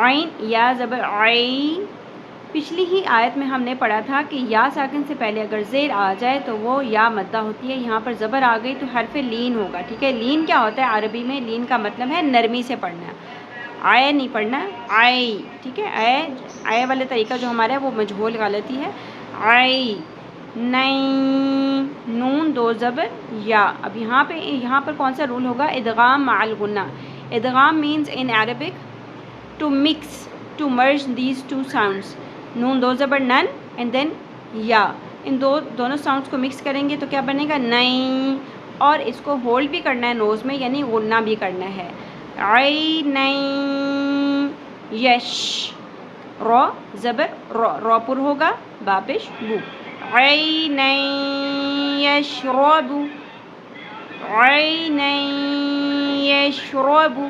عین یا زبر عین. پچھلی ہی آیت میں ہم نے پڑھا تھا کہ یا ساکن سے پہلے اگر زیر آ جائے تو وہ یا مدہ ہوتی ہے. یہاں پر زبر آ گئی تو حرف لین ہوگا. ٹھیک ہے, لین کیا ہوتا ہے عربی میں؟ لین کا مطلب ہے نرمی سے پڑھنا. آئے نہیں پڑھنا, آئی. ٹھیک ہے, آئے والے طریقہ جو ہمارا ہے وہ مجہول غلطی ہے. آئی نہیں, نون دو زبر یا. اب یہاں پر کون سا رول ہوگا؟ ادغام مع الغنہ. ادغام means in Arabic to mix, to merge these two sounds. نون دو زبر نن اینڈ دین یا. ان دونوں ساؤنڈس کو مکس کریں گے تو کیا بنے گا؟ نہیں. اور اس کو ہولڈ بھی کرنا ہے نوز میں, یعنی غنہ بھی کرنا ہے. عی نہیں یش. رو زبر رو, رو پر ہوگا, با پیش بو. عی نہیں یشربو. عی نہیں یشربو.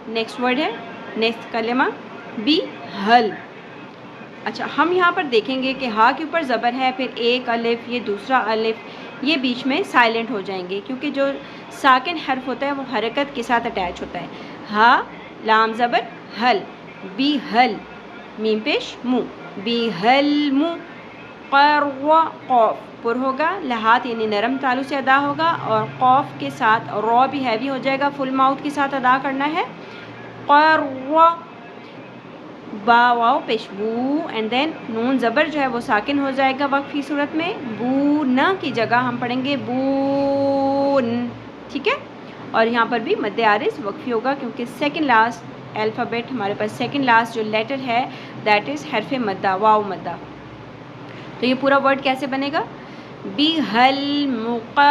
نیکسٹ ورڈ ہے, نیکسٹ کلمہ بی حل. اچھا, ہم یہاں پر دیکھیں گے کہ ہا کے اوپر زبر ہے, پھر ایک الف, یہ دوسرا الف, یہ بیچ میں سائلنٹ ہو جائیں گے کیونکہ جو ساکن حرف ہوتا ہے وہ حرکت کے ساتھ اٹیچ ہوتا ہے. ہا لام زبر حل, بی حل, میم پیش مو, بی حل مو. قر قوف پر ہوگا, لہات یعنی نرم تالو سے ادا ہوگا, اور قوف کے ساتھ رو بھی ہیوی ہو جائے گا, فل ماؤتھ کے ساتھ ادا کرنا ہے. قر با واو پیش بو, اینڈ دین نون زبر جو ہے وہ ساکن ہو جائے گا وقفی صورت میں. بو نہ کی جگہ ہم پڑھیں گے بون. ٹھیک ہے, اور یہاں پر بھی مد عارض وقفی ہوگا کیونکہ سیکنڈ لاسٹ الفابیٹ ہمارے پاس, سیکنڈ لاسٹ جو لیٹر ہے دیٹ از حرف مدہ, واو مدہ. تو یہ پورا ورڈ کیسے بنے گا؟ بِهَا الْمُقَرَّبُونَ.